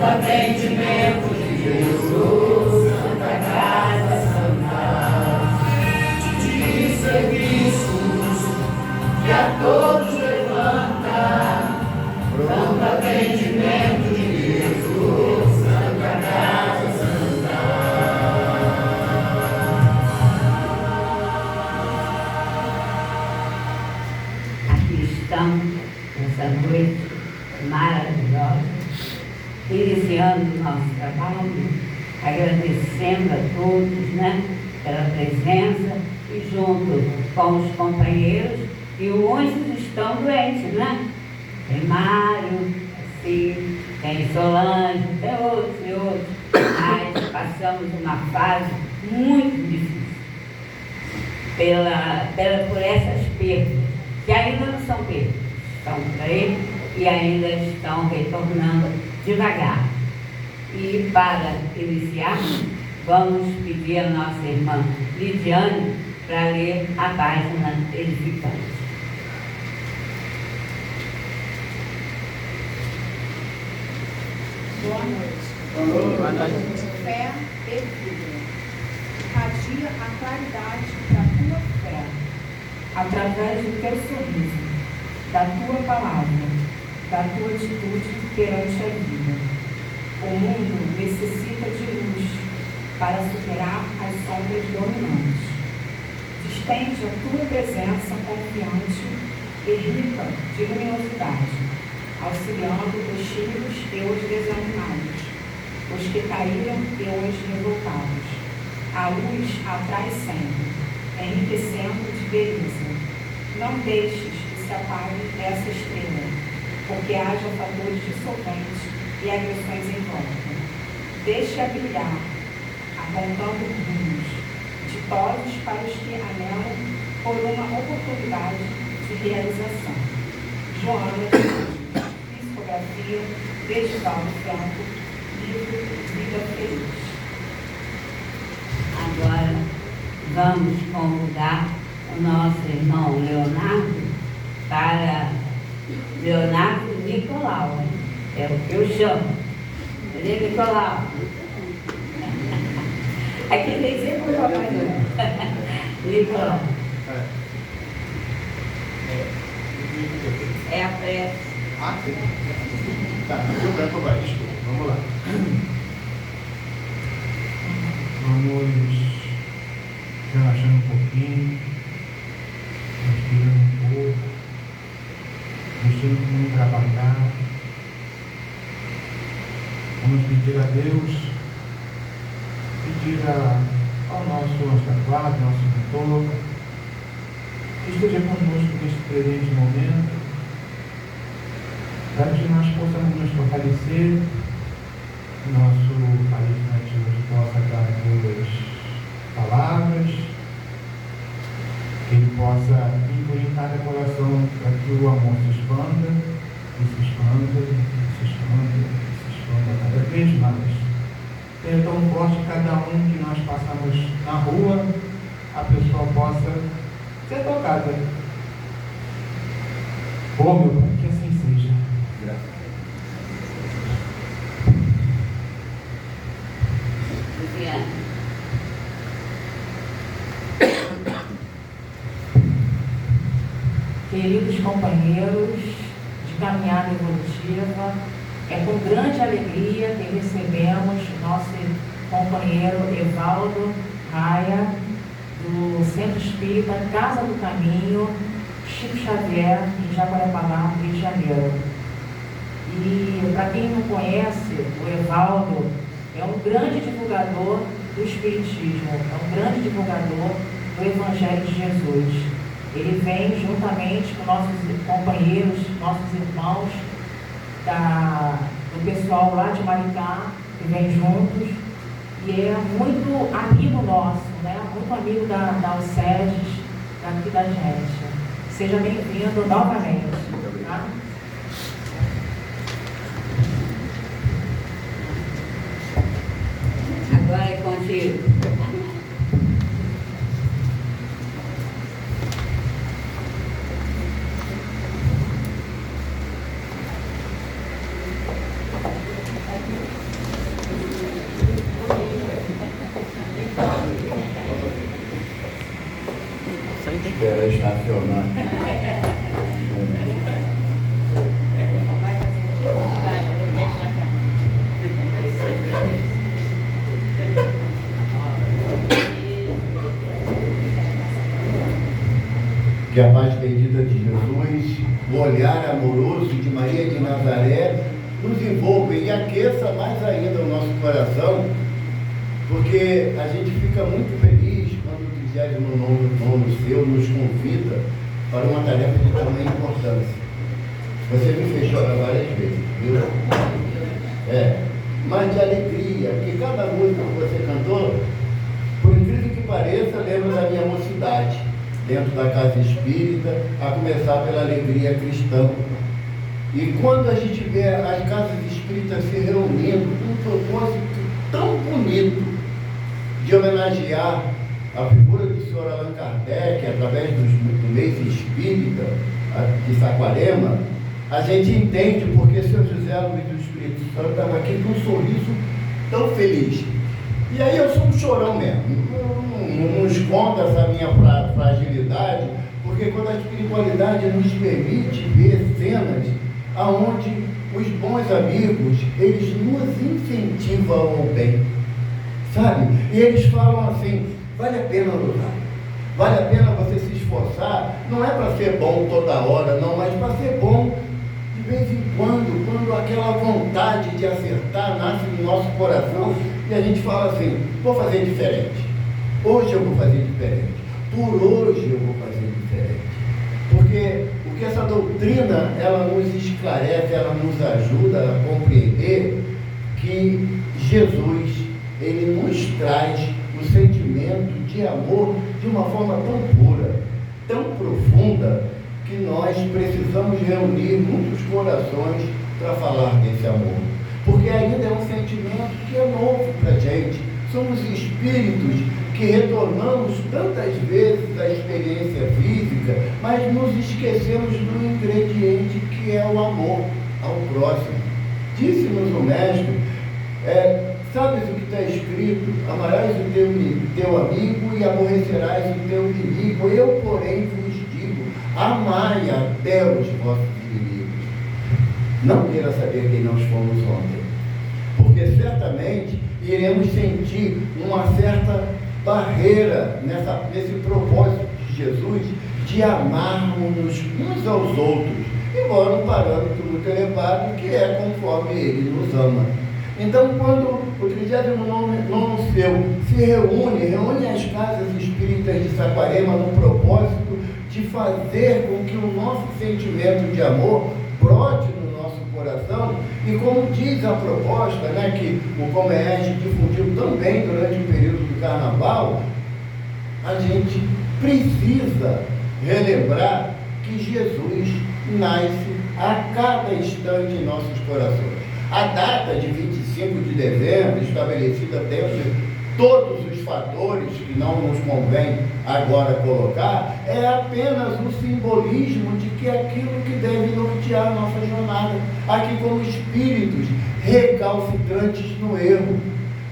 arrependimento de Jesus, Santa Casa Santa, de serviços que a todos levanta, pronto atendimento de Jesus, Santa Casa Santa. Aqui estamos, nessa noite maravilhosa, iniciando o nosso trabalho, agradecendo a todos, né, pela presença e junto com os companheiros, e muitos estão doentes, né? Tem Mário, assim, tem Solange, tem outros e outros, mas passamos uma fase muito difícil por essas perdas, que ainda não são perdas, estão por aí e ainda estão retornando devagar. E para iniciar, vamos pedir a nossa irmã Lidiane para ler a página edificante. Boa noite. Boa noite. Fé e vida. Radia a claridade da tua fé, através do teu sorriso, da tua palavra, da tua atitude perante a vida. O mundo necessita de luz para superar as sombras dominantes. Distende a tua presença confiante e rica de luminosidade, auxiliando os tímidos e os desanimados, os que caíram e os revoltados. A luz atrai sempre, enriquecendo de beleza. Não deixes que se apague essa estrela, porque haja fatores dissolventes e agressões em volta. Deixa brilhar, apontando rumos ditosos para os que anelam por uma oportunidade de realização. Joana, psicografia, Edivaldo Franco, livro Vida Feliz. Agora vamos convidar o nosso irmão Leonardo para Leonardo Nicolau, é o que eu chamo. Ele é Nicolau. Aqui tem sempre o Papai Noel. Nicolau. É a prece. Ah, sim. Tá, deu branco agora, desculpa. Vamos lá. Vamos relaxando um pouquinho, respirando um pouco, deixando o mundo trabalhar. Vamos pedir a Deus, pedir ao nosso anjo-guarda, nosso mentor, que esteja conosco neste presente momento, para que nós possamos nos fortalecer, nosso palestrante hoje possa dar boas palavras, que ele possa incluir em cada coração para que o amor se expanda, e se expanda, e se expanda, e se expanda cada vez mais. Seja tão forte cada um que nós passamos na rua, a pessoa possa ser tocada. Oh, meu Pai, que assim seja. Graças. Queridos companheiros de caminhada evolutiva, é com grande alegria que recebemos nosso companheiro Evaldo Raia, do Centro Espírita Casa do Caminho, Chico Xavier, em Jacarepaguá, Rio de Janeiro. E para quem não conhece, o Evaldo é um grande divulgador do Espiritismo, é um grande divulgador do Evangelho de Jesus. Ele vem juntamente com nossos companheiros, nossos irmãos do pessoal lá de Maricá, que vem juntos, e é muito amigo nosso, né? Muito amigo da Alcedes, daqui da gente. Seja bem-vindo novamente. Tá? Agora é contigo. era estacionar. Que a paz bendita de Jesus, o olhar amoroso de Maria de Nazaré, nos envolva e aqueça mais ainda o nosso coração, porque a gente fica muito feliz quando o 39º seu nos convida para uma tarefa de tamanha importância. Você me fez chorar várias vezes, viu? Mas de alegria, porque cada música que você cantou, por incrível que pareça, lembra da minha mocidade, dentro da casa espírita, a começar pela alegria cristã. E quando a gente vê as casas espíritas se reunindo com um propósito tão bonito de homenagear a figura do Sr. Allan Kardec, através do mês espírita de Saquarema, a gente entende porque São José Luiz do Espírito Santo estava aqui com um sorriso tão feliz. E aí eu sou um chorão mesmo, não escondo essa minha fragilidade, porque quando a espiritualidade nos permite ver cenas onde os bons amigos, eles nos incentivam ao bem, sabe? E eles falam assim, vale a pena lutar, vale a pena você se esforçar, não é para ser bom toda hora, não, mas para ser bom de vez em quando aquela vontade de acertar nasce no nosso coração e a gente fala assim, vou fazer diferente, hoje eu vou fazer diferente, por hoje eu vou fazer diferente, porque o que essa doutrina, ela nos esclarece, ela nos ajuda a compreender que Jesus, ele nos traz o sentimento de amor de uma forma tão pura, tão profunda, que nós precisamos reunir muitos corações para falar desse amor. Porque ainda é um sentimento que é novo para a gente. Somos espíritos que retornamos tantas vezes à experiência física, mas nos esquecemos do ingrediente que é o amor ao próximo. Disse-nos o Mestre, sabes o que está escrito? Amarás o teu amigo e aborrecerás o teu inimigo. Eu, porém, vos digo, amai até os vossos inimigos. Não queira saber quem nós fomos ontem, porque certamente iremos sentir uma certa barreira nesse propósito de Jesus de amarmos uns aos outros, embora um parâmetro muito elevado, que é conforme ele nos ama. Então, quando o 39º seu se reúne as casas espíritas de Saquarema no propósito de fazer com que o nosso sentimento de amor brote no nosso coração, e como diz a proposta, que o Comércio difundiu também durante o período do Carnaval, a gente precisa relembrar que Jesus nasce a cada instante em nossos corações. A data de 25 de dezembro, estabelecida dentro de todos os fatores que não nos convém agora colocar, é apenas um simbolismo de que aquilo que deve nortear a nossa jornada, aqui como espíritos recalcitrantes no erro.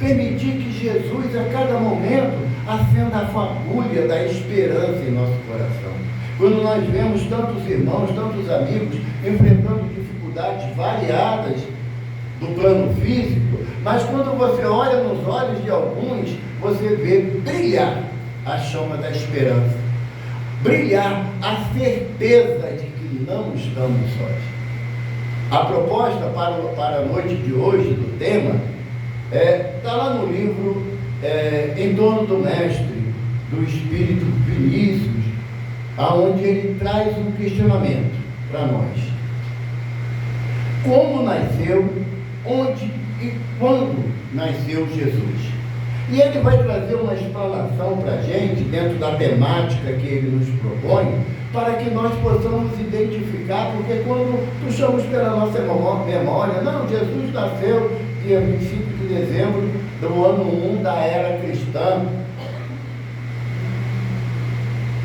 Permitir que Jesus, a cada momento, acenda a fagulha da esperança em nosso coração. Quando nós vemos tantos irmãos, tantos amigos enfrentando dificuldades variadas do plano físico, mas quando você olha nos olhos de alguns, você vê brilhar a chama da esperança, brilhar a certeza de que não estamos sós. A proposta para a noite de hoje, do tema, está lá no livro Em Torno do Mestre, do Espírito Vinícius, aonde ele traz um questionamento para nós. Como nasceu, onde e quando nasceu Jesus? E ele vai trazer uma explanação para a gente, dentro da temática que ele nos propõe, para que nós possamos identificar, porque quando puxamos pela nossa memória, não, Jesus nasceu dia 25 de dezembro do ano 1 da era cristã,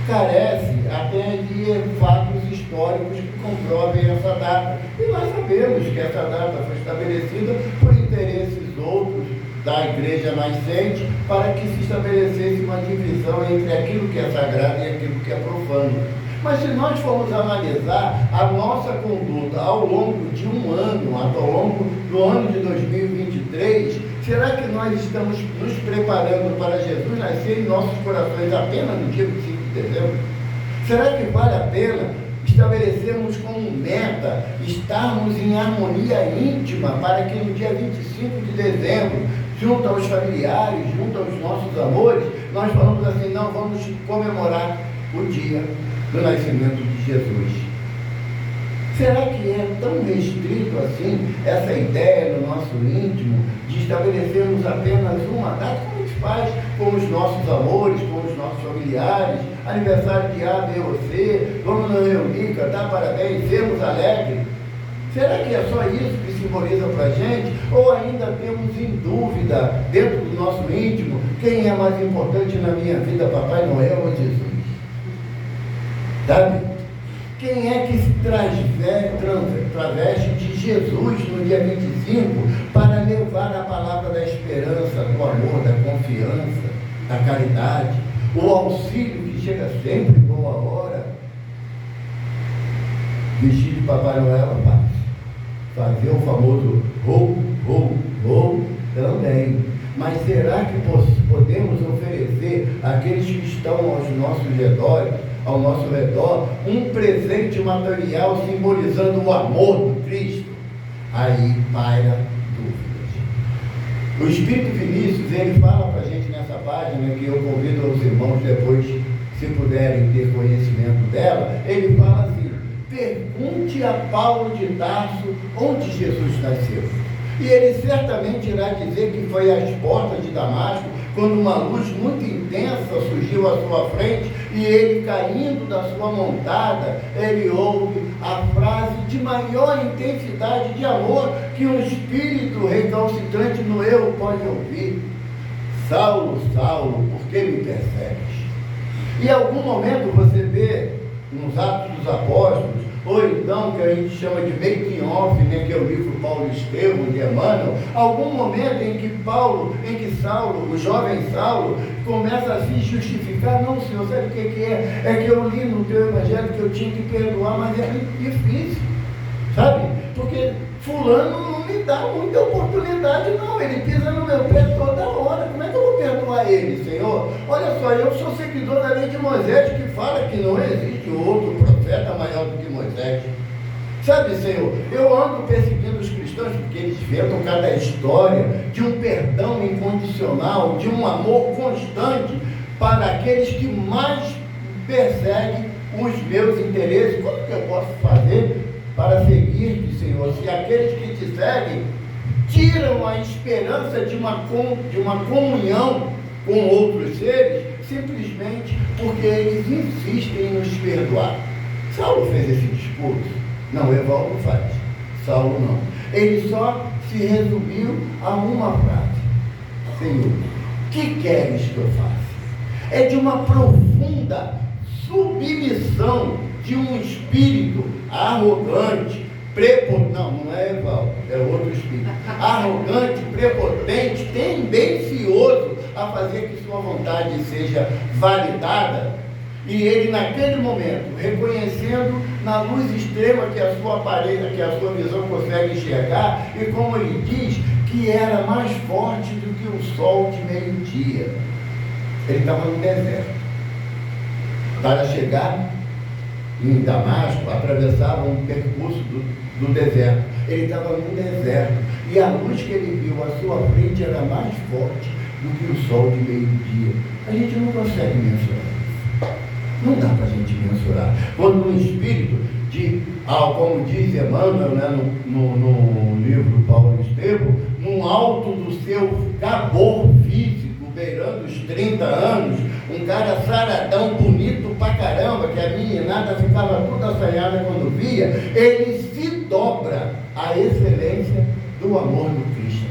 carece até de fatos históricos que comprovem essa data. E nós sabemos que essa data foi estabelecida por interesses outros da igreja nascente para que se estabelecesse uma divisão entre aquilo que é sagrado e aquilo que é profano. Mas se nós formos analisar a nossa conduta ao longo de um ano, ao longo do ano de 2023, será que nós estamos nos preparando para Jesus nascer em nossos corações apenas no dia 25 de dezembro? Será que vale a pena estabelecermos como meta estarmos em harmonia íntima para que no dia 25 de dezembro, junto aos familiares, junto aos nossos amores, nós falamos assim, não, vamos comemorar o dia do nascimento de Jesus? Será que é tão restrito assim essa ideia no nosso íntimo de estabelecermos apenas uma data, como a gente faz com os nossos amores, com os nossos familiares, aniversário de A, B ou C, vamos nos reunir, cantar parabéns, sermos alegres? Será que é só isso que simboliza para a gente? Ou ainda temos em dúvida, dentro do nosso íntimo, quem é mais importante na minha vida, Papai Noel ou Jesus? Sabe? Quem é que se traveste de Jesus no dia 25 para levar a palavra da esperança, do amor, da confiança, da caridade, o auxílio que chega sempre em boa hora? Vestir de Papai Noel, rapaz. Fazer o famoso rou também. Mas será que podemos oferecer àqueles que estão ao nosso redor, um presente material simbolizando o amor do Cristo? Aí paira dúvidas. O Espírito Vinícius, ele fala para a gente nessa página, que eu convido os irmãos depois, se puderem ter conhecimento dela, ele fala assim: pergunte a Paulo de Tarso onde Jesus nasceu. E ele certamente irá dizer que foi às portas de Damasco, quando uma luz muito intensa surgiu à sua frente, e ele, caindo da sua montada, ele ouve a frase de maior intensidade de amor que um espírito recalcitrante no eu pode ouvir: Saulo, Saulo, por que me persegues? E em algum momento você vê nos Atos dos Apóstolos, ou então que a gente chama de making off, né, que é o livro Paulo Estevão de Emmanuel, algum momento em que Saulo, o jovem Saulo, começa a se justificar: não, Senhor, sabe o que é? É que eu li no teu evangelho que eu tinha que perdoar, mas é muito difícil, sabe? Porque fulano não me dá muita oportunidade, não, ele pisa no meu pé toda hora, como é que eu vou perdoar ele, Senhor? Olha só, eu sou seguidor da lei de Moisés, que fala que não existe outro profeta maior do que Moisés. Sabe, Senhor, eu ando perseguindo os cristãos porque eles inventam cada história de um perdão incondicional, de um amor constante para aqueles que mais perseguem os meus interesses. Como que eu posso fazer para seguir-te, Senhor, se aqueles que te seguem tiram a esperança de uma comunhão com outros seres, simplesmente porque eles insistem em nos perdoar? Saulo fez esse discurso? Não, Evaldo faz. Saulo não. Ele só se resumiu a uma frase: Senhor, que queres que eu faça? É de uma profunda submissão de um espírito arrogante, prepotente, não é Evaldo, é outro espírito, arrogante, prepotente, tendencioso a fazer que sua vontade seja validada. E ele, naquele momento, reconhecendo na luz extrema que a sua visão consegue enxergar, e como ele diz, que era mais forte do que o sol de meio-dia. Ele estava no deserto. Para chegar em Damasco, atravessava um percurso do deserto. Ele estava no deserto, e a luz que ele viu à sua frente era mais forte do que o sol de meio-dia. A gente não consegue mensurar. Não dá para a gente mensurar. Quando um espírito, como diz Emmanuel, né, no livro Paulo Estevão, no alto do seu cabor físico, beirando os 30 anos, um cara saradão, bonito pra caramba, que a meninada ficava toda assanhada quando via, ele se dobra à excelência do amor do Cristo.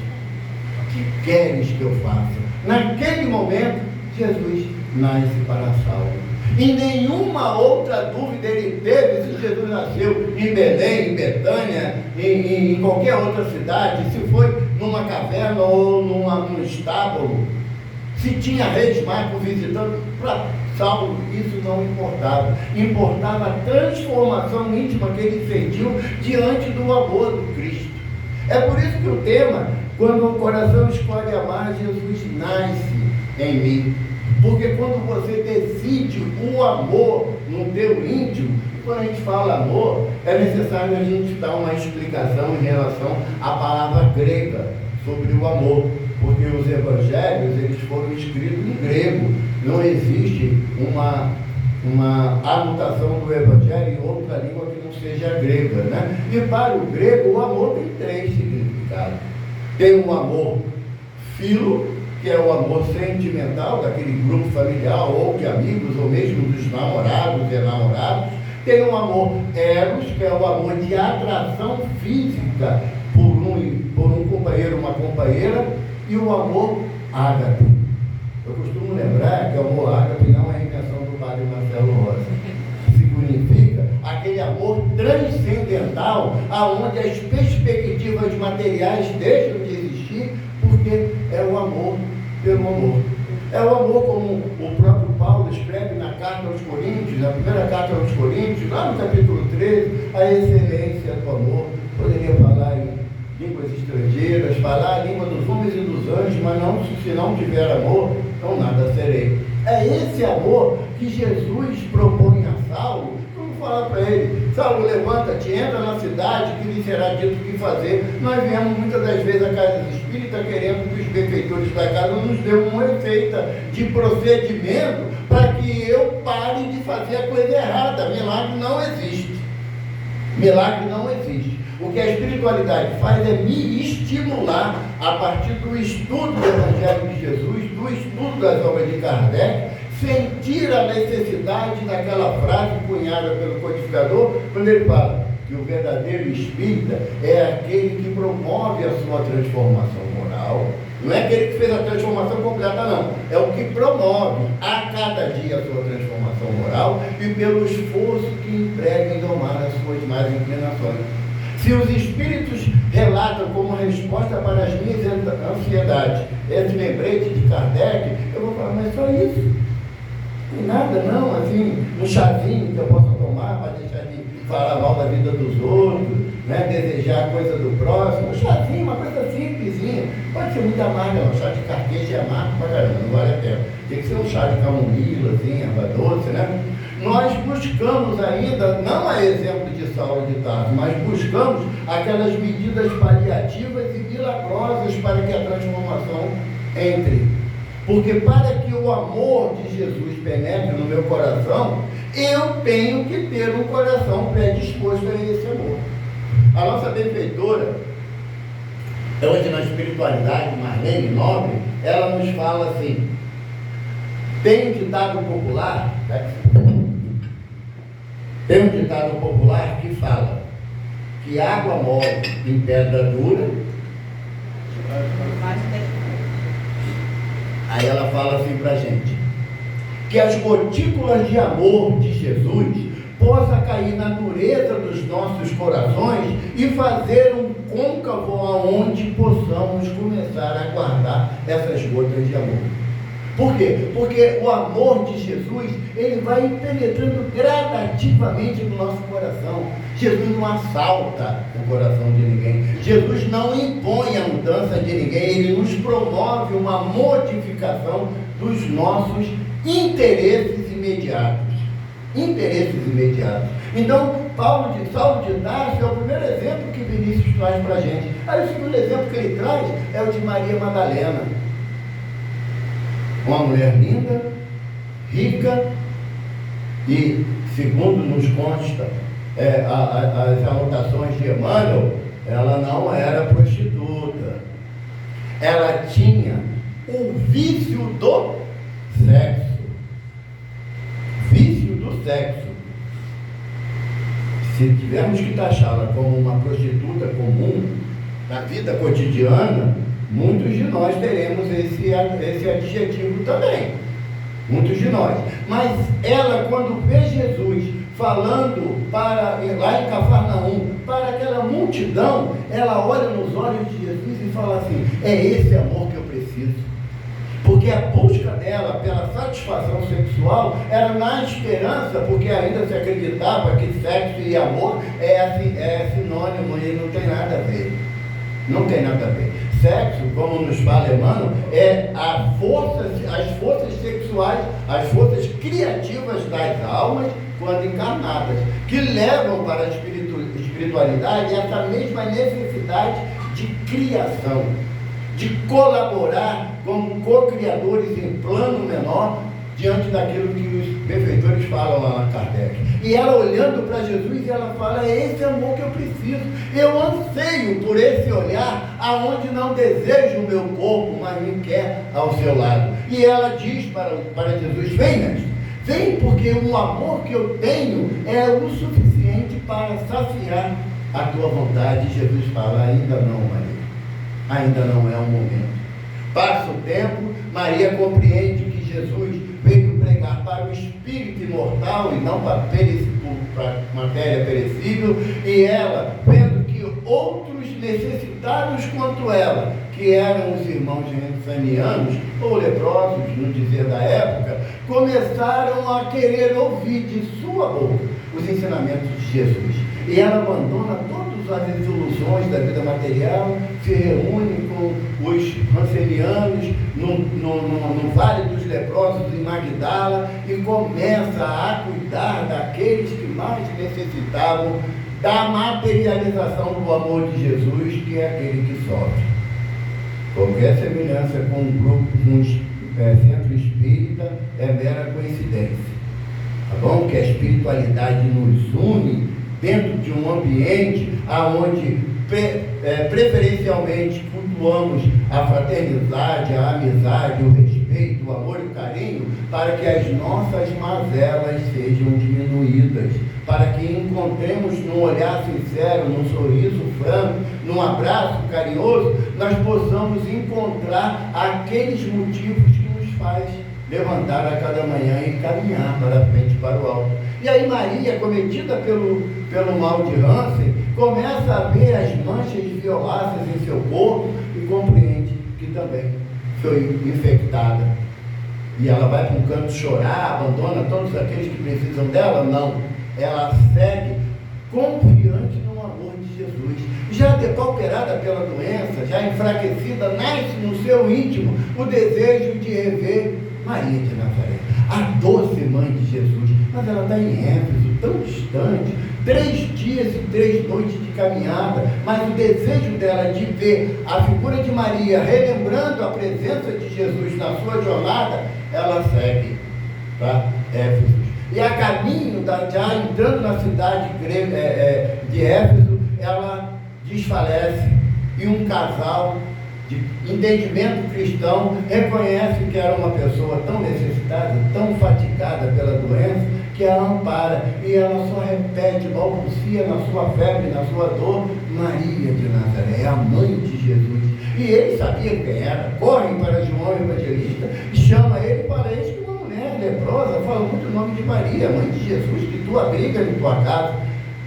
O que queres que eu faça? Naquele momento, Jesus nasce para Saulo. E nenhuma outra dúvida ele teve se Jesus nasceu em Belém, em Betânia, em qualquer outra cidade, se foi numa caverna ou num estábulo, se tinha reis magos visitando. Para Saulo isso não importava. Importava a transformação íntima que ele sentiu diante do amor do Cristo. É por isso que o tema, quando o coração escolhe amar, Jesus nasce em mim. Porque quando você decide o amor no teu íntimo, quando a gente fala amor, é necessário a gente dar uma explicação em relação à palavra grega sobre o amor. Porque os evangelhos, eles foram escritos em grego. Não existe uma anotação do evangelho em outra língua que não seja grega, né? E para o grego, o amor tem 3 significados. Tem o amor filo, que é o amor sentimental daquele grupo familiar, ou de amigos, ou mesmo dos namorados e namorados. Tem o amor eros, que é o amor de atração física por um companheiro, uma companheira, e o amor ágape. Eu costumo lembrar que o amor ágape não é invenção do padre Marcelo Rosa. Significa aquele amor transcendental, aonde as perspectivas materiais deixam de existir, porque é o amor pelo amor. É o amor, como o próprio Paulo escreve na carta aos Coríntios, na primeira carta aos Coríntios, lá no capítulo 13, a excelência do amor. Poderia falar em línguas estrangeiras, falar a língua dos homens e dos anjos, mas não, se não tiver amor, então nada serei. É esse amor que Jesus propõe a Saulo. Vamos falar para ele: Saulo, levanta-te, entra na cidade, que lhe será dito o que fazer. Nós viemos muitas das vezes à casa espírita querendo que os benfeitores da casa nos dêem uma receita de procedimento para que eu pare de fazer a coisa errada. Milagre não existe. Milagre não existe. O que a espiritualidade faz é me estimular, a partir do estudo do Evangelho de Jesus, do estudo das obras de Kardec, sentir a necessidade daquela frase cunhada pelo codificador, quando ele fala que o verdadeiro espírita é aquele que promove a sua transformação moral. Não é aquele que fez a transformação completa, não. É o que promove a cada dia a sua transformação moral e pelo esforço que emprega em domar as suas más inclinações. Se os espíritos relatam como resposta para as minhas ansiedades esse lembrete de Kardec, eu vou falar, mas só isso? Não tem nada não, assim, um chazinho que eu possa tomar para deixar de falar mal da vida dos outros, né? Desejar a coisa do próximo, um chazinho, uma coisa simplesinha. Pode ser muito amarga, não. Chá de carqueja é amargo pra caramba, não vale a pena. Tem que ser um chá de camomila, assim, erva doce, né? Nós buscamos ainda, não a exemplo de Saulo de Tarso, mas buscamos aquelas medidas paliativas e milagrosas para que a transformação entre. Porque para que o amor de Jesus penetre no meu coração, eu tenho que ter um coração predisposto a esse amor. A nossa benfeitora, hoje na espiritualidade, Marlene Nobre, ela nos fala assim: tem um ditado popular, tem um ditado popular que fala que água mole em pedra dura. Aí ela fala assim pra gente: que as gotículas de amor de Jesus possa cair na dureza dos nossos corações e fazer um côncavo aonde possamos começar a guardar essas gotas de amor. Por quê? Porque o amor de Jesus, ele vai penetrando gradativamente no nosso coração. Jesus não assalta o coração de ninguém. Jesus não impõe a mudança de ninguém. Ele nos promove uma modificação dos nossos interesses imediatos. Interesses imediatos. Então, Saulo de Tarso é o primeiro exemplo que Vinícius traz para a gente. Aí o segundo exemplo que ele traz é o de Maria Madalena. Uma mulher linda, rica e, segundo nos consta as anotações de Emmanuel, ela não era prostituta. Ela tinha o vício do sexo. Vício do sexo. Se tivermos que taxá-la como uma prostituta comum na vida cotidiana, muitos de nós teremos esse adjetivo também. muitos de nós. Mas ela, quando vê Jesus falando lá em Cafarnaum, para aquela multidão, ela olha nos olhos de Jesus e fala assim: é esse amor que eu preciso. Porque a busca dela pela satisfação sexual era na esperança, porque ainda se acreditava que sexo e amor é sinônimo e não tem nada a ver. Não tem nada a ver. Sexo, como nos fala Emmanuel, é as forças sexuais, as forças criativas das almas quando encarnadas, que levam para a espiritualidade essa mesma necessidade de criação, de colaborar como co-criadores em plano menor diante daquilo que os benfeitores falam lá na Kardec. E ela olhando para Jesus, ela fala: é esse amor que eu preciso. Eu anseio por esse olhar, aonde não desejo o meu corpo, mas me quer ao seu lado. E ela diz para Jesus: vem, mestre, vem, porque o amor que eu tenho é o suficiente para saciar a tua vontade. E Jesus fala: ainda não, Maria, ainda não é o momento. Passa o tempo, Maria compreende que Jesus veio pregar para o espírito imortal e não para matéria perecível, e ela, vendo que outros necessitados quanto ela, que eram os irmãos rensanianos, ou leprosos, no dizer da época, começaram a querer ouvir de sua boca os ensinamentos de Jesus. E ela abandona todas as desilusões da vida material, se reúne com os rancenianos no Vale dos Leprosos, em Magdala, e começa a cuidar daqueles que mais necessitavam da materialização do amor de Jesus, que é aquele que sofre. Qualquer semelhança com um grupo, com um centro espírita, é mera coincidência. Tá bom? Que a espiritualidade nos une dentro de um ambiente onde preferencialmente cultuamos a fraternidade, a amizade, o respeito, o amor e o carinho, para que as nossas mazelas sejam diminuídas, para que encontremos num olhar sincero, num sorriso franco, num abraço carinhoso, nós possamos encontrar aqueles motivos que nos faz levantar a cada manhã e caminhar para frente, para o alto. E aí Maria, cometida pelo mal de Hansen, começa a ver as manchas violáceas em seu corpo e compreende que também foi infectada. E ela vai para um canto chorar, abandona todos aqueles que precisam dela? Não. Ela segue confiante no amor de Jesus. Já depauperada pela doença, já enfraquecida, nasce no seu íntimo o desejo de rever Maria de Nazaré, a doce mãe de Jesus. Mas ela está em Éfeso, tão distante, 3 dias e 3 noites de caminhada, mas o desejo dela de ver a figura de Maria, relembrando a presença de Jesus na sua jornada, ela segue para Éfeso. E a caminho, já entrando na cidade de Éfeso, ela desfalece, e um casal de entendimento cristão reconhece que era uma pessoa tão necessitada, tão fatigada pela doença, que a ampara, e ela só repete, balbucia na sua febre, na sua dor: Maria de Nazaré, a mãe de Jesus. E ele sabia quem era, corre para João Evangelista, chama ele para isso, que uma mulher leprosa fala muito o nome de Maria, mãe de Jesus, que tu abriga em tua casa.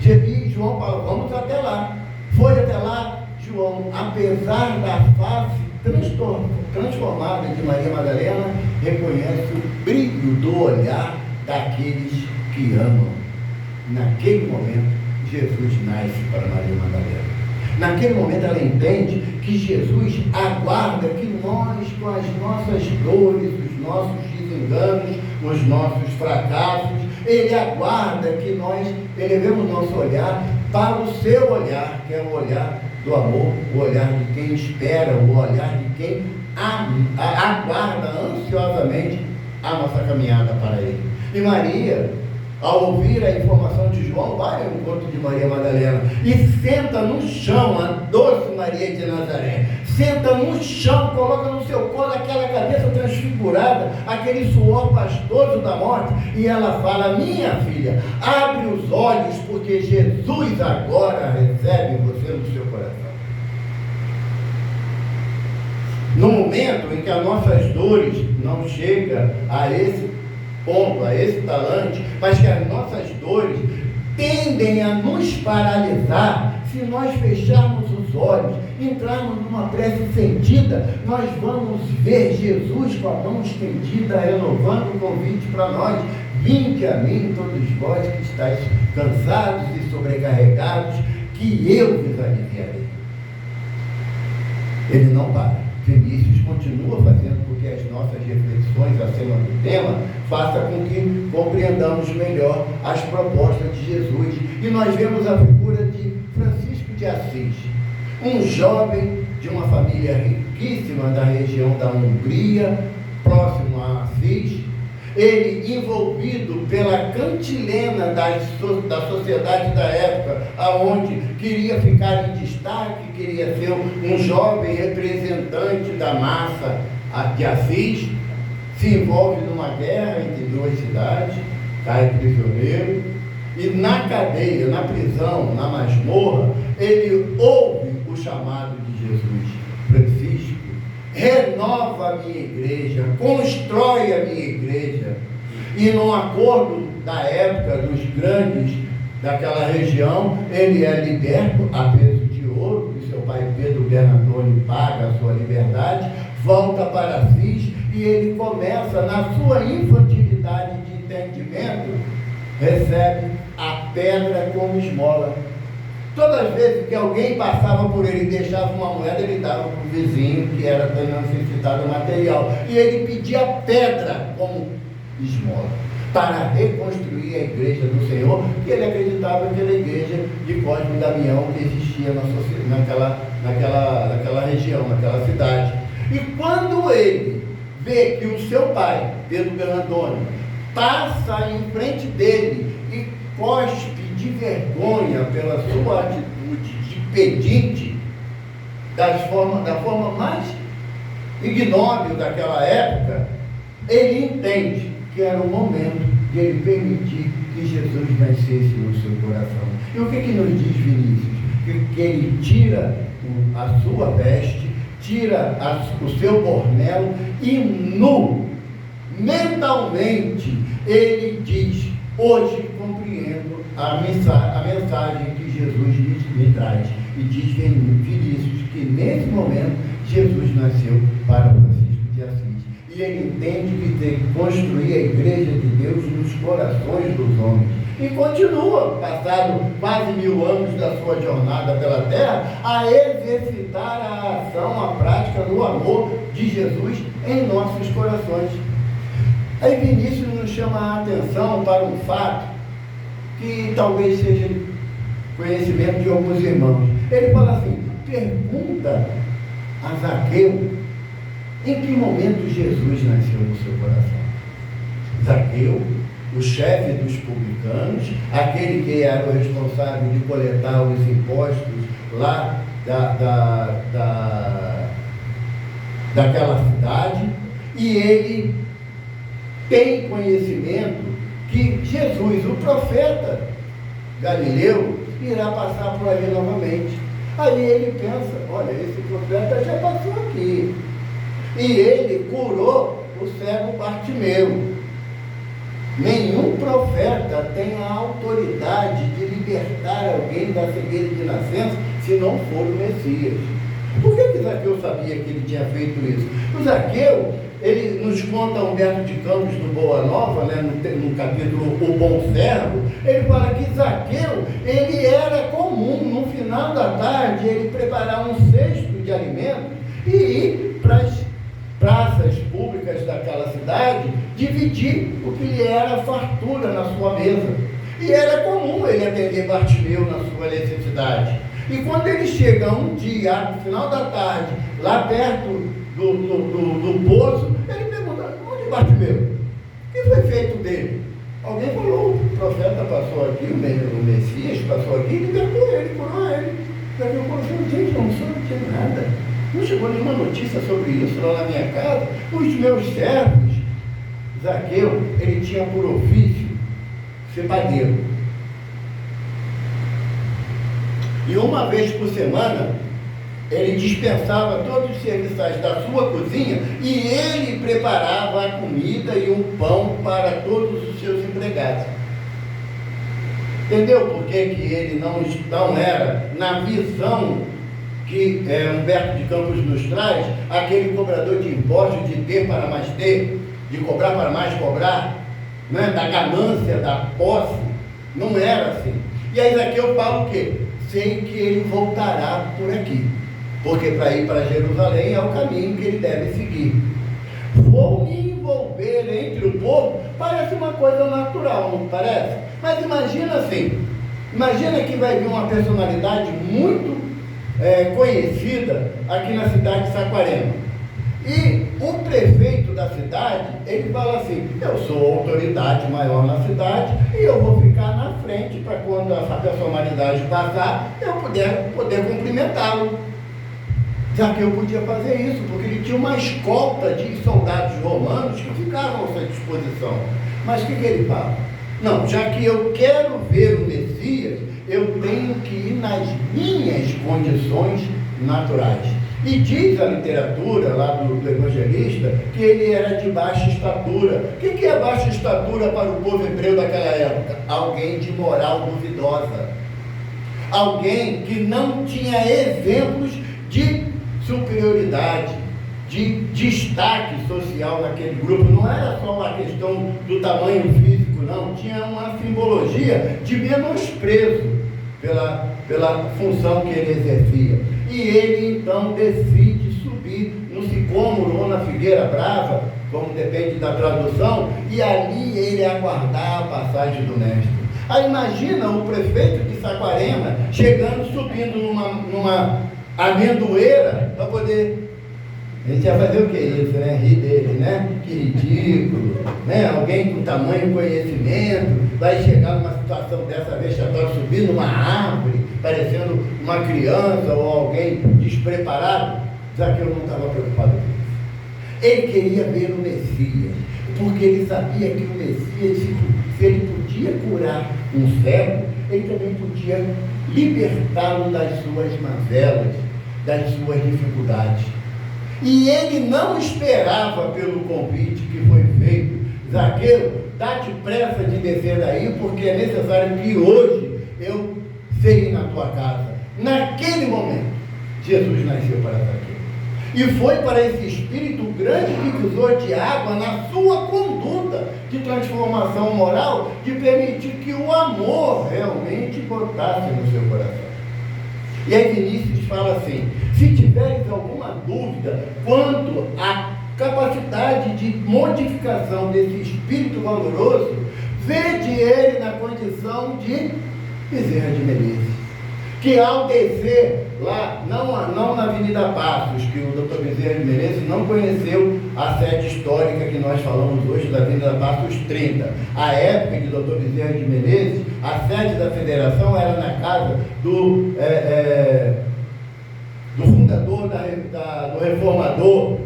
E João fala: vamos até lá. Foi até lá. João, apesar da face transformada de Maria Madalena, reconhece o brilho do olhar daqueles que amam. Naquele momento, Jesus nasce para Maria Madalena. Naquele momento ela entende que Jesus aguarda que nós, com as nossas dores, os nossos desenganos, os nossos fracassos, Ele aguarda que nós elevemos nosso olhar para o seu olhar, que é o olhar do amor, o olhar de quem espera, o olhar de quem aguarda ansiosamente a nossa caminhada para Ele. E Maria, ao ouvir a informação de João, vai ao encontro de Maria Madalena e senta no chão, a doce Maria de Nazaré, senta no chão, coloca no seu colo aquela cabeça transfigurada, aquele suor pastoso da morte, e ela fala: minha filha, abre os olhos, porque Jesus agora recebe você no seu coração. No momento em que as nossas dores não chegam a esse ponto, a esse talante, mas que as nossas dores tendem a nos paralisar. Se nós fecharmos os olhos, entrarmos numa prece sentida, nós vamos ver Jesus com a mão estendida, renovando o convite para nós: vinde a mim, todos vós que estáis cansados e sobrecarregados, que eu vos aliviarei. Ele não para. Vinícius continua fazendo com que as nossas reflexões acerca do tema faça com que compreendamos melhor as propostas de Jesus. E nós vemos a figura de Francisco de Assis, um jovem de uma família riquíssima da região da Hungria, próximo a Assis. Ele, envolvido pela cantilena da sociedade da época, aonde queria ficar em destaque, queria ser um jovem representante da massa de Assis, se envolve numa guerra entre duas cidades, cai prisioneiro, e na cadeia, na prisão, na masmorra, ele ouve o chamado de Jesus: Francisco, renova a minha igreja, constrói a minha igreja. E num acordo da época dos grandes daquela região, ele é liberto a peso de ouro, e seu pai Pedro Bernardoni paga a sua liberdade, volta para Assis, e ele começa, na sua infantilidade de entendimento, recebe a pedra como esmola. Todas as vezes que alguém passava por ele e deixava uma moeda, ele dava para o vizinho que era necessitado material. E ele pedia pedra como esmola para reconstruir a igreja do Senhor, que ele acreditava que era a igreja de Cosme e Damião que existia naquela região, naquela cidade. E quando ele vê que o seu pai, Pedro Bernardoni, passa em frente dele e cospe de vergonha pela sua atitude de pedinte, da forma mais ignóbil daquela época, ele entende que era o momento de ele permitir que Jesus nascesse no seu coração. E o que nos diz Vinícius? Que ele tira a sua veste, tira o seu bornelo e nu, mentalmente, ele diz: hoje compreendo a mensagem que Jesus me traz. E diz Vinícius que nesse momento Jesus nasceu para Francisco de Assis. E ele entende que tem que construir a igreja de Deus nos corações dos homens. E continua, passado quase 1000 anos da sua jornada pela terra, a exercitar a ação, a prática do amor de Jesus em nossos corações. Aí Vinícius nos chama a atenção para um fato que talvez seja conhecimento de alguns irmãos. Ele fala assim: pergunta a Zaqueu em que momento Jesus nasceu no seu coração. Zaqueu, o chefe dos publicanos, aquele que era o responsável de coletar os impostos lá daquela cidade, e ele tem conhecimento que Jesus, o profeta Galileu, irá passar por ali novamente. Aí ele pensa: olha, esse profeta já passou aqui, e ele curou o cego Bartimeu. Nenhum profeta tem a autoridade de libertar alguém da cegueira de nascença se não for o Messias. Por que Zaqueu sabia que ele tinha feito isso? O Zaqueu, ele nos conta Humberto de Campos no Boa Nova, né, no capítulo O Bom Servo, ele fala que Zaqueu, ele era comum, no final da tarde, ele preparar um cesto de alimentos e ir para as praças públicas daquela cidade, dividir o que lhe era fartura na sua mesa. E era comum ele atender Bartimeu na sua necessidade. E quando ele chega um dia, no final da tarde, lá perto do poço, ele pergunta: onde Bartimeu? O que foi feito dele? Alguém falou: o profeta passou aqui, o Messias passou aqui, libertou ele, curou ele. Eu falei: gente, não tinha nada. Não chegou nenhuma notícia sobre isso lá na minha casa. Os meus servos, Zaqueu, ele tinha por ofício ser padeiro. E uma vez por semana, Ele dispensava todos os serviçais da sua cozinha e ele preparava a comida e o pão para todos os seus empregados. Entendeu por que ele não era, na visão que Humberto de Campos nos traz, aquele cobrador de impostos, de ter para mais ter, de cobrar para mais cobrar, né? Da ganância, da posse? Não era assim. E aí daqui eu falo o quê? Sei que ele voltará por aqui, porque para ir para Jerusalém é o caminho que ele deve seguir. Vou me envolver entre o povo, parece uma coisa natural, não parece? Mas imagina assim, imagina que vai vir uma personalidade muito conhecida aqui na cidade de Saquarema. E o prefeito da cidade, ele fala assim: eu sou a autoridade maior na cidade e eu vou ficar na frente para quando essa personalidade passar, eu poder cumprimentá-lo. Já que eu podia fazer isso, porque ele tinha uma escolta de soldados romanos que ficavam à sua disposição. Mas o que ele fala? Não, já que eu quero ver o Messias, eu tenho que ir nas minhas condições naturais. E diz a literatura lá do evangelista que ele era de baixa estatura. O que é baixa estatura para o povo hebreu daquela época? Alguém de moral duvidosa. Alguém que não tinha exemplos de superioridade, de destaque social naquele grupo. Não era só uma questão do tamanho físico, não. Tinha uma simbologia de menosprezo pela função que ele exercia. E ele então decide subir no sicômoro ou na figueira brava, como depende da tradução, e ali ele aguardar a passagem do mestre. Aí imagina o prefeito de Saquarema chegando, subindo numa amendoeira para poder... A gente ia fazer o que isso, né? Rir dele, né? Que ridículo, né? Alguém com tamanho conhecimento vai chegar numa situação dessa vexatória, subir numa árvore, parecendo uma criança ou alguém despreparado. Zaqueu não estava preocupado com isso. Ele queria ver o Messias, porque ele sabia que o Messias, se ele podia curar um cego, ele também podia libertá-lo das suas mazelas, das suas dificuldades. E ele não esperava pelo convite que foi feito: Zaqueu, dá-te pressa de descer daí, porque é necessário que hoje eu ceie na tua casa. Naquele momento, Jesus nasceu para Zaqueu. E foi para esse espírito grande divisor de água na sua conduta de transformação moral, de permitir que o amor realmente brotasse no seu coração. E aí Vinícius fala assim: se tiveres alguma dúvida quanto à capacidade de modificação desse espírito valoroso, vede ele na condição de Bezerra de Menezes, que ao descer lá, não na Avenida Passos, que o Dr. Bezerra de Menezes não conheceu a sede histórica que nós falamos hoje da Avenida Passos 30. A época de Dr. Bezerra de Menezes, a sede da federação era na casa do fundador do reformador.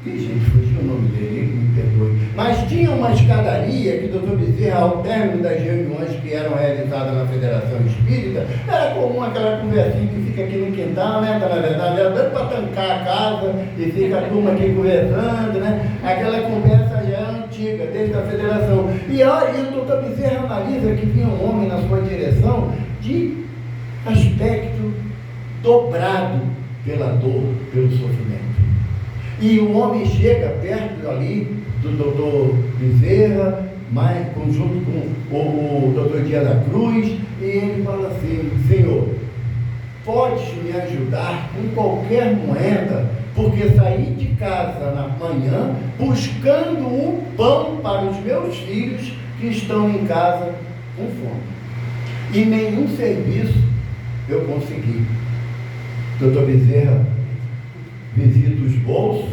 Ih, gente, fugiu o nome dele, me perdoe. Mas tinha uma escadaria que o Dr. Bezerra, ao término das reuniões que eram realizadas na Federação Espírita, era comum aquela conversinha que fica aqui no quintal, né? Na verdade, era dando para tancar a casa e fica a turma aqui conversando, né? Aquela conversa já é antiga, desde a Federação. E aí o Dr. Bezerra analisa que vinha um homem na sua direção de aspecto dobrado pela dor, pelo sofrimento. E o homem chega perto ali do doutor Bezerra, junto com o doutor Dias da Cruz, e ele fala assim: Senhor, podes me ajudar com qualquer moeda, porque saí de casa na manhã buscando um pão para os meus filhos que estão em casa com fome. E nenhum serviço eu consegui. Doutor Bezerra visita os bolsos,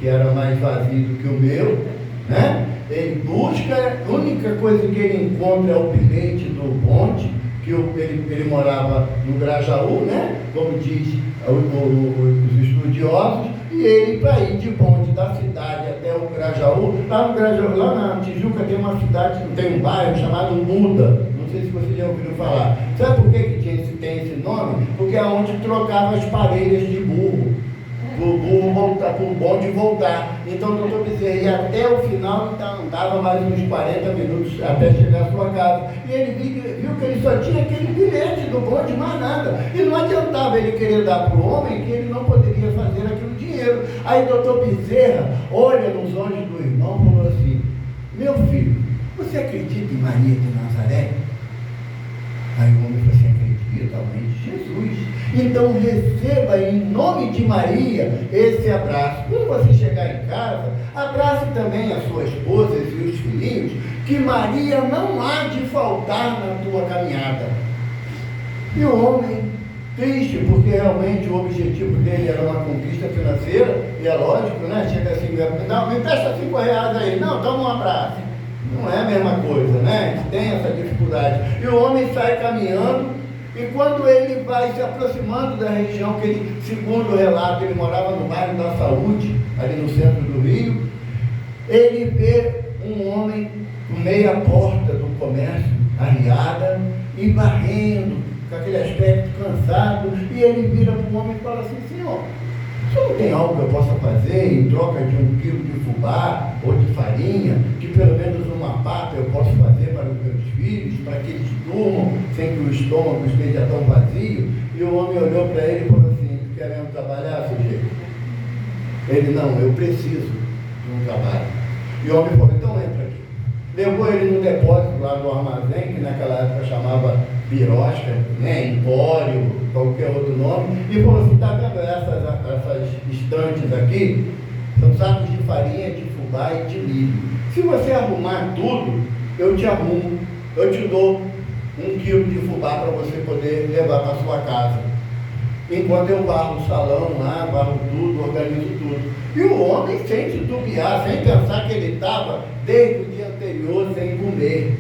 que era mais vazio do que o meu, né? Ele busca, a única coisa que ele encontra é o bilhete do bonde, que ele morava no Grajaú, né? Como diz os estudiosos, e ele, para ir de bonde da cidade até o Grajaú, lá na Tijuca tem uma cidade, tem um bairro chamado Muda, não sei se você já ouviu falar. Sabe por que tem esse nome? Porque é onde trocava as parelhas de burro. Para o burro voltar, para o bonde voltar. Então o doutor Bezerra ia até o final, então dava mais uns 40 minutos até chegar à sua casa. E ele viu que ele só tinha aquele bilhete do bonde, mais nada. E não adiantava ele querer dar para o homem que ele não poderia fazer aquele dinheiro. Aí o doutor Bezerra olha nos olhos do irmão e falou assim: meu filho, você acredita em Maria de Nazaré? Aí o homem falou assim: acredito, a mãe de Jesus. Então receba em nome de Maria esse abraço. Quando você chegar em casa, abrace também a sua esposa e os filhinhos, que Maria não há de faltar na tua caminhada. E o homem, triste, porque realmente o objetivo dele era uma conquista financeira, e é lógico, né? Chega assim, não, me empresta R$5 aí. Não, toma um abraço. Não é a mesma coisa, né? A gente tem essa dificuldade. E o homem sai caminhando, e quando ele vai se aproximando da região que ele, segundo o relato, ele morava no bairro da Saúde, ali no centro do Rio, ele vê um homem com meia porta do comércio, arriada, e varrendo, com aquele aspecto cansado, e ele vira para o homem e fala assim: senhor, o senhor não tem algo que eu possa fazer em troca de 1 quilo de fubá ou de farinha, que pelo menos uma pata eu posso fazer para os meus filhos, para que eles durmam sem que o estômago esteja tão vazio? E o homem olhou para ele e falou assim: tu quer mesmo trabalhar, sujeito? Ele: não, eu preciso de um trabalho. E o homem falou: então entra aqui. Levou ele no depósito lá do armazém, que naquela época chamava birosca, né, empório, qualquer outro nome, e falou assim: está vendo essas estantes aqui? São sacos de farinha, de fubá e de milho. Se você arrumar tudo, eu te arrumo, eu te dou 1 quilo de fubá para você poder levar para sua casa. Enquanto eu barro o salão lá, barro tudo, organizo tudo. E o homem, sem titubear, sem pensar que ele estava desde o dia anterior sem comer,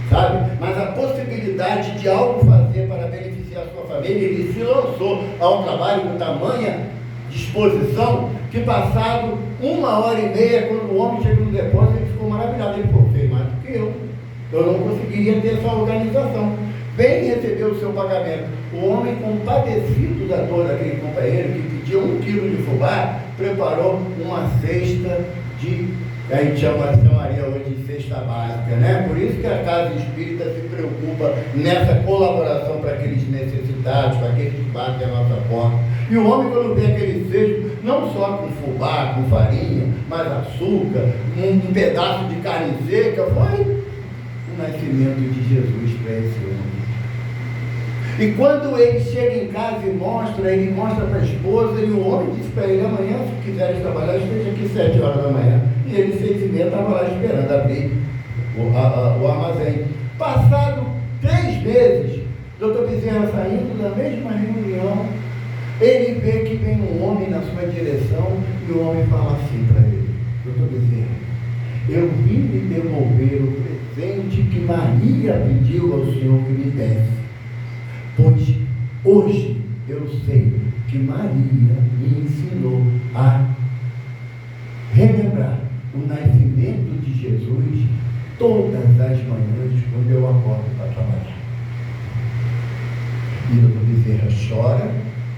sabe? Mas a possibilidade de algo fazer para beneficiar a sua família, ele se lançou ao trabalho com tamanha disposição, que passado 1h30, quando o homem chegou no depósito, ele ficou maravilhado. Ele falou: fez mais do que eu não conseguiria ter essa organização. Vem receber o seu pagamento. O homem, compadecido da dor daquele companheiro que pediu 1 quilo de fubá, preparou uma cesta de, a gente chamaria hoje de cesta básica, né? Por isso que a Casa Espírita se preocupa nessa colaboração para aqueles necessitados, para aqueles que batem a nossa porta. E o homem, quando vê aquele cesto, não só com fubá, com farinha, mas açúcar, um pedaço de carne seca, foi o nascimento de Jesus para esse homem. E quando ele chega em casa e ele mostra para a esposa, e o homem disse para ele: amanhã, se quiseres trabalhar, esteja aqui 7 horas da manhã. E ele, 6h30, estava lá esperando abrir o armazém. Passado 3 meses, doutor Bezerra saindo da mesma reunião, ele vê que vem um homem na sua direção, e o homem fala assim para ele: doutor Bezerra, eu vim lhe devolver o presente que Maria pediu ao Senhor que me desse. Pois hoje eu sei que Maria me ensinou a relembrar o nascimento de Jesus todas as manhãs quando eu acordo para trabalhar. E o doutor Bezerra chora,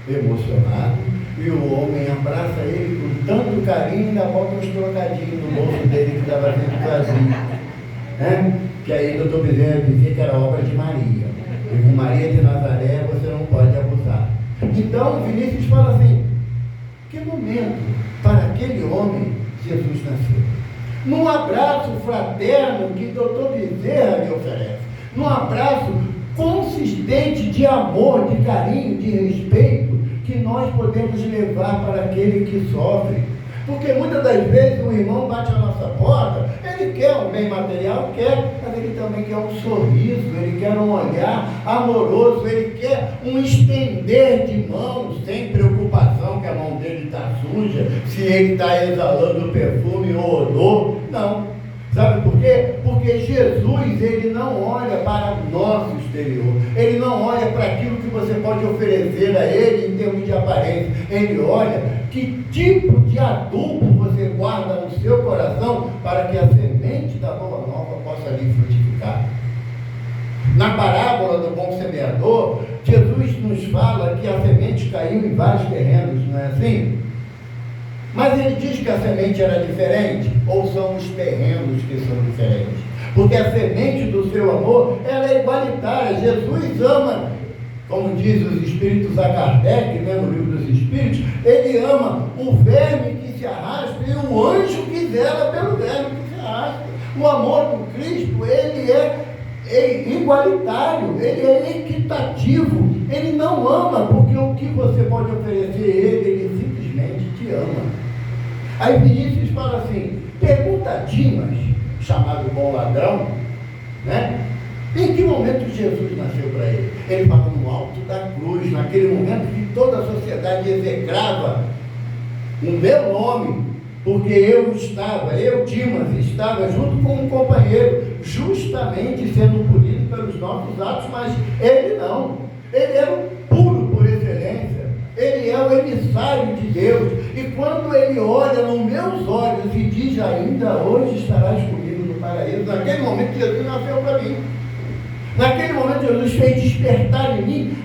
emocionado, e o homem abraça ele com tanto carinho e ainda bota uns trocadinhos no bolso dele que estava sempre vazio. Que aí o doutor Bezerra dizia que era obra de Maria. E com Maria de Nazaré você não pode abusar. Então Vinícius fala assim: que momento para aquele homem Jesus nasceu? Num abraço fraterno que o doutor Bezerra lhe oferece, num abraço consistente de amor, de carinho, de respeito, que nós podemos levar para aquele que sofre. Porque muitas das vezes o irmão bate a nossa porta, ele quer um bem material, quer, mas ele também quer um sorriso, ele quer um olhar amoroso, ele quer um estender de mão, sem preocupação que a mão dele está suja, se ele está exalando perfume ou odor. Não. Sabe por quê? Porque Jesus, ele não olha para o nosso exterior, ele não olha para aquilo que você pode oferecer a ele em termos de aparência, ele olha que tipo de adubo você guarda no seu coração para que a semente da boa nova possa lhe frutificar. Na parábola do bom semeador, Jesus nos fala que a semente caiu em vários terrenos, não é assim? Mas ele diz que a semente era diferente, ou são os terrenos que são diferentes? Porque a semente do seu amor, ela é igualitária. Jesus ama, como diz os Espíritos a Kardec, né, no Livro dos Espíritos, ele ama o verme que se arrasta e o anjo que zela pelo verme que se arrasta. O amor do Cristo, ele é igualitário, ele é equitativo. Ele não ama porque o que você pode oferecer a ele simplesmente te ama. Aí Vinícius fala assim, pergunta a Dimas, chamado bom ladrão, né? Em que momento Jesus nasceu para ele? Ele fala no alto da cruz, naquele momento que toda a sociedade execrava o meu nome, porque eu, Dimas, estava junto com um companheiro, justamente sendo punido pelos nossos atos, mas ele não. Ele era o puro por excelência. Ele é o emissário de Deus. E quando ele olha nos meus olhos e diz, ainda hoje estarás comigo no paraíso, naquele momento Jesus nasceu para mim. Naquele momento Jesus fez despertar em mim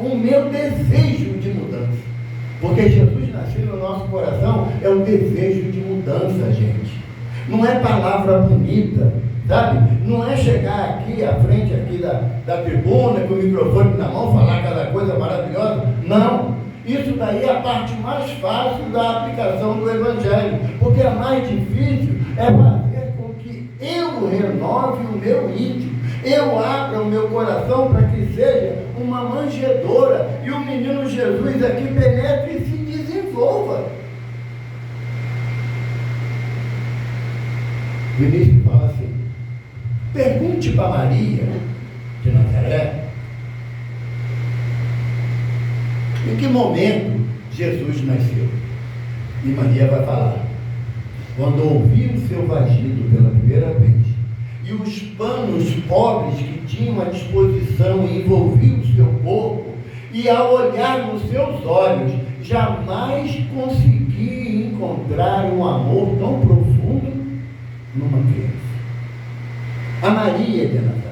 o meu desejo de mudança. Porque Jesus nasceu no nosso coração, é o desejo de mudança, gente. Não é palavra bonita, sabe? Não é chegar aqui à frente aqui da tribuna, com o microfone na mão, falar cada coisa maravilhosa. Não. Isso daí é a parte mais fácil da aplicação do Evangelho. Porque a mais difícil é fazer com que eu renove o meu íntimo. Eu abra o meu coração para que seja uma manjedoura e o menino Jesus aqui penetre e se desenvolva. Vinícius fala assim, pergunte para Maria de Nazaré em que momento Jesus nasceu. E Maria vai falar, quando ouviu o seu vagido pela primeira vez, e os panos pobres que tinham à disposição envolviam o seu corpo, e ao olhar nos seus olhos, jamais consegui encontrar um amor tão profundo numa criança. A Maria de Nazaré,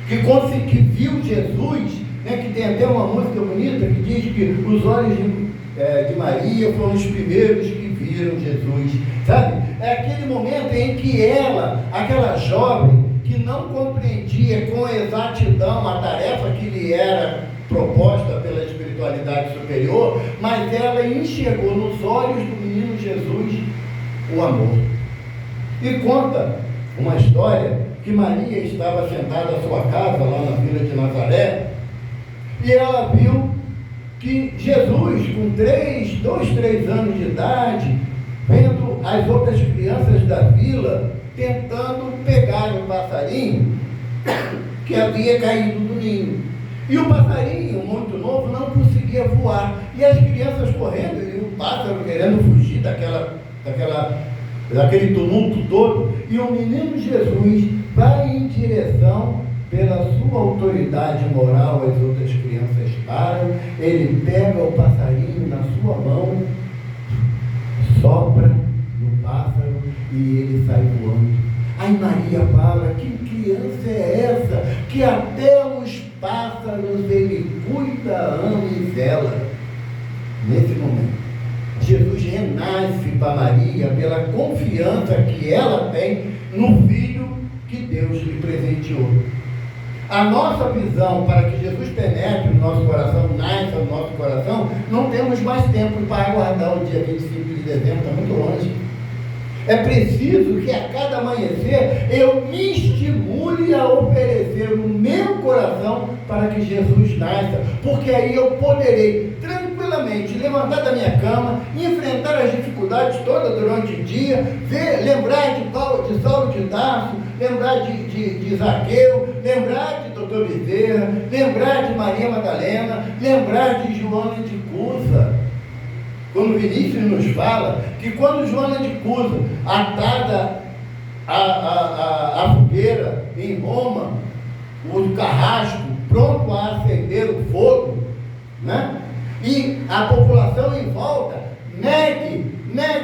que viu Jesus, né, que tem até uma música bonita que diz que os olhos de Maria foram os primeiros que viram Jesus, sabe? É aquele momento em que ela, aquela jovem que não compreendia com exatidão a tarefa que lhe era proposta pela espiritualidade superior, mas ela enxergou nos olhos do menino Jesus o amor. E conta uma história que Maria estava sentada à sua casa, lá na vila de Nazaré, e ela viu que Jesus, com 2, 3 anos de idade, vendo as outras crianças da vila tentando pegar um passarinho que havia caído do ninho. E o passarinho, muito novo, não conseguia voar. E as crianças correndo, e o pássaro querendo fugir daquele tumulto todo. E o menino Jesus vai em direção, pela sua autoridade moral, as outras crianças param, ele pega o passarinho na sua mão, sopra no pássaro e ele sai voando. Aí Maria fala, que criança é essa? Que até os pássaros ele cuida, ama e zela. Nesse momento, Jesus renasce para Maria pela confiança que ela tem no Filho que Deus lhe presenteou. A nossa visão para que Jesus penetre no nosso coração, nasça no nosso coração, não temos mais tempo para aguardar o dia 25 de dezembro, está muito longe. É preciso que a cada amanhecer eu me estimule a oferecer o meu coração para que Jesus nasça, porque aí eu poderei tranquilamente levantar da minha cama, enfrentar as dificuldades todas durante o dia, lembrar de Saulo de Tarso, lembrar de Zaqueu, lembrar de Doutor Bezerra, lembrar de Maria Madalena, lembrar de Joana de Cusa. Quando Vinícius nos fala que quando Joana de Cusa, atada à fogueira em Roma, o carrasco pronto a acender o fogo, né? E a população em volta, negue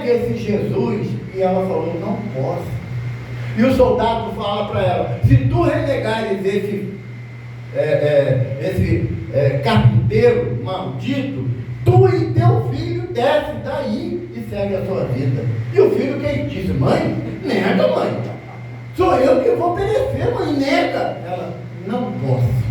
esse Jesus. E ela falou, não posso. E o soldado fala para ela, se tu renegares esse carpinteiro maldito, tu e teu filho desce daí e segue a sua vida. E o filho que disse, mãe, nega, mãe. Sou eu que vou perecer, mãe, nega. Ela, não posso.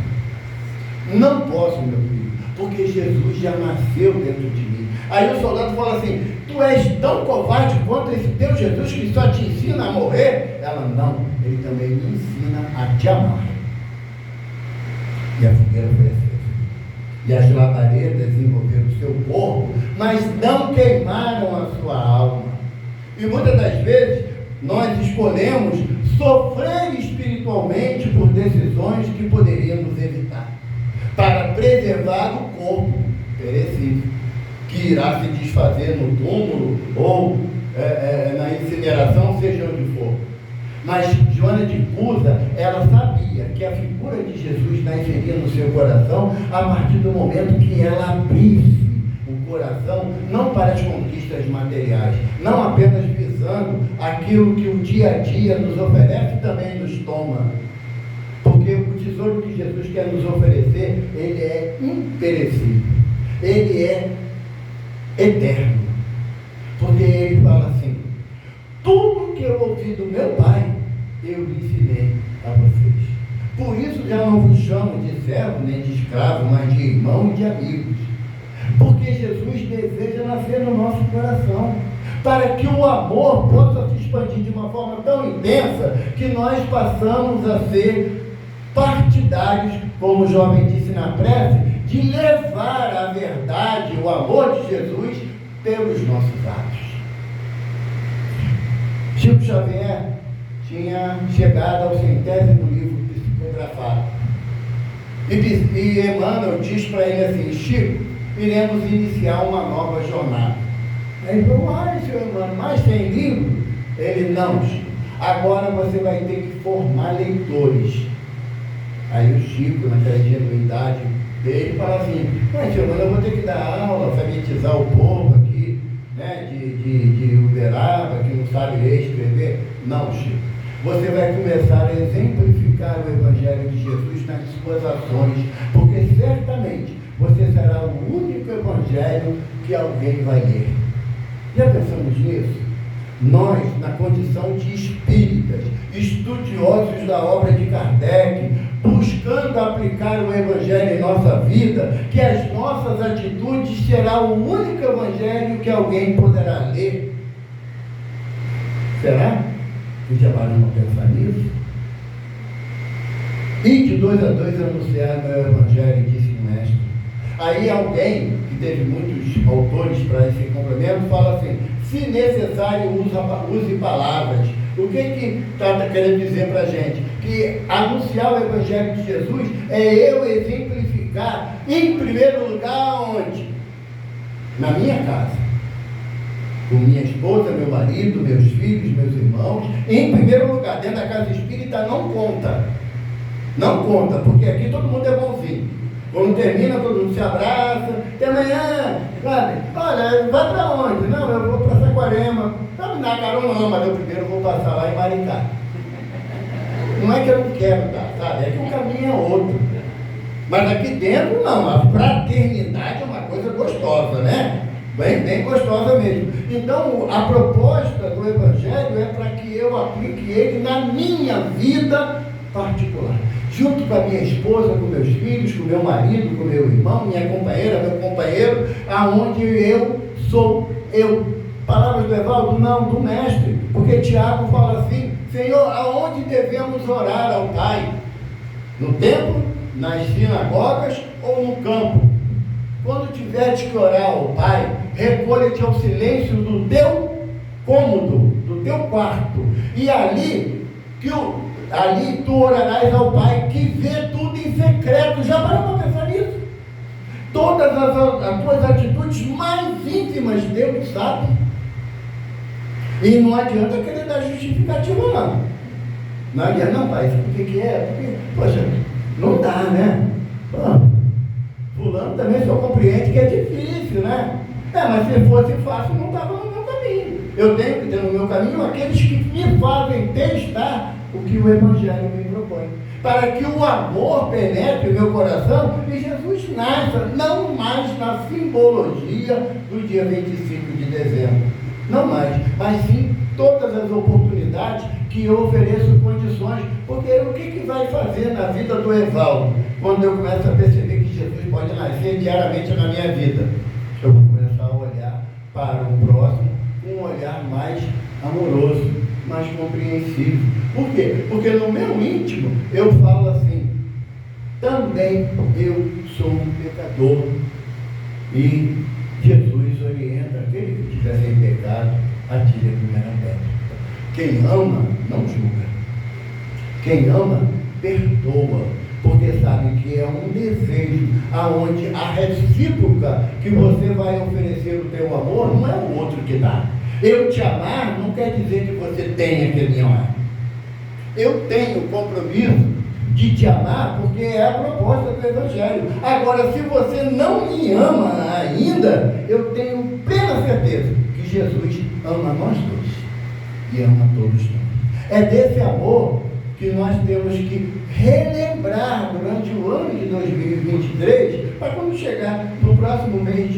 Não posso, meu filho, porque Jesus já nasceu dentro de mim. Aí o soldado fala assim, tu és tão covarde quanto esse teu Jesus que só te ensina a morrer? Ela, não, ele também me ensina a te amar. E a fogueira foi acesa. E as labaredas envolveram o seu corpo, mas não queimaram a sua alma. E muitas das vezes nós escolhemos sofrer espiritualmente por decisões que poderíamos evitar, para preservar o corpo perecível, que irá se desfazer no túmulo ou na incineração, seja onde for. Mas Joana de Cusa, ela sabia que a figura de Jesus nasceria no seu coração a partir do momento que ela abrisse o coração, não para as conquistas materiais, não apenas visando aquilo que o dia a dia nos oferece e também nos toma. Porque o tesouro que Jesus quer nos oferecer, ele é imperecível, ele é eterno. Porque ele fala assim, tudo que eu ouvi do meu Pai, eu lhe ensinei a vocês. Por isso já não vos chamo de servo nem de escravo, mas de irmão e de amigos. Porque Jesus deseja nascer no nosso coração, para que o amor possa se expandir de uma forma tão intensa, que nós passamos a ser partidários, como o jovem disse na prece, de levar a verdade, o amor de Jesus, pelos nossos atos. Chico Xavier tinha chegado ao 100º livro psicografado. E Emmanuel diz para ele assim, Chico, iremos iniciar uma nova jornada. Ele falou, senhor Emmanuel, mas tem livro? Ele, não, Chico. Agora você vai ter que formar leitores. Aí o Chico, naquela ingenuidade dele, fala assim, mas senhor Emmanuel, eu vou ter que dar aula, alfabetizar o povo aqui, né, de Uberaba, que não sabe ler e escrever. Não, Chico. Você vai começar a exemplificar o Evangelho de Jesus nas suas ações, porque certamente você será o único Evangelho que alguém vai ler. Já pensamos nisso? Nós, na condição de espíritas, estudiosos da obra de Kardec, buscando aplicar o Evangelho em nossa vida, que as nossas atitudes serão o único Evangelho que alguém poderá ler. Será? E já paramos a pensar nisso? E de 2 a 2 anunciar meu Evangelho, disse o mestre. Aí alguém, que teve muitos autores para esse complemento, fala assim, se necessário use palavras. O que está querendo dizer para a gente? Que anunciar o Evangelho de Jesus é eu exemplificar, em primeiro lugar, onde? Na minha casa. Com minha esposa, meu marido, meus filhos, meus irmãos. Em primeiro lugar, dentro da casa espírita não conta. Não conta, porque aqui todo mundo é bonzinho. Quando termina, todo mundo se abraça. Até amanhã, sabe? Olha, vai para onde? Não, eu vou para Saquarema. Não me dá carona não, mas eu primeiro vou passar lá em Maricá. Não é que eu não quero dar, sabe? É que o caminho é outro. Mas aqui dentro não, a fraternidade é uma coisa gostosa, né? Bem gostosa mesmo. Então, a proposta do Evangelho é para que eu aplique ele na minha vida particular. Junto com a minha esposa, com meus filhos, com meu marido, com meu irmão, minha companheira, meu companheiro, aonde eu sou eu. Palavras do Evaldo? Não, do mestre. Porque Tiago fala assim, Senhor, aonde devemos orar ao Pai? No templo, nas sinagogas ou no campo? Quando tiveres que orar ao Pai, recolhe-te ao silêncio do teu cômodo, do teu quarto. E ali tu orarás ao Pai que vê tudo em secreto. Já parou para pensar nisso? Todas as tuas atitudes mais íntimas, Deus sabe. E não adianta querer dar justificativa, não. Não adianta, não, Pai, por que é? Porque, poxa, não dá, né? Fulano também só compreende que é difícil, né? Mas se fosse fácil, não estava no meu caminho. Eu tenho que ter no meu caminho aqueles que me fazem testar o que o Evangelho me propõe. para que o amor penetre o meu coração e Jesus nasça, não mais na simbologia do dia 25 de dezembro, não mais, mas sim todas as oportunidades que eu ofereço condições, porque o que vai fazer na vida do Evaldo, quando eu começo a perceber que Jesus pode nascer diariamente na minha vida? Eu vou começar a olhar para o próximo com um olhar mais amoroso, mais compreensivo. Por quê? Porque no meu íntimo eu falo assim: também eu sou um pecador. E Jesus orienta aquele que estiver sem pecado, atire a primeira pedra. Quem ama, não julga. Quem ama, perdoa. Porque sabe que é um desejo aonde a recíproca que você vai oferecer o teu amor não é o outro que dá. Eu te amar não quer dizer que você tenha que me amar. Eu tenho o compromisso de te amar porque é a proposta do Evangelho. Agora, se você não me ama ainda, eu tenho plena certeza que Jesus ama nós dois e ama todos nós. É desse amor que nós temos que relembrar durante o ano de 2023, para quando chegar no próximo mês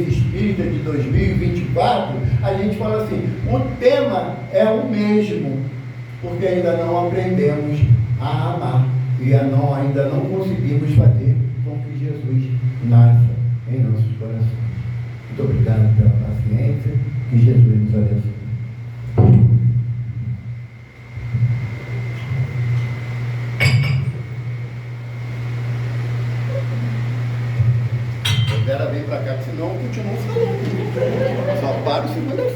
espírita de 2024, a gente fala assim: o tema é o mesmo, porque ainda não aprendemos a amar e ainda não conseguimos fazer com que Jesus nasça em nossos corações. Muito obrigado pela paciência, que Jesus nos abençoe. Vera vem para cá, porque senão eu continuo falando. Só paro segunda-feira.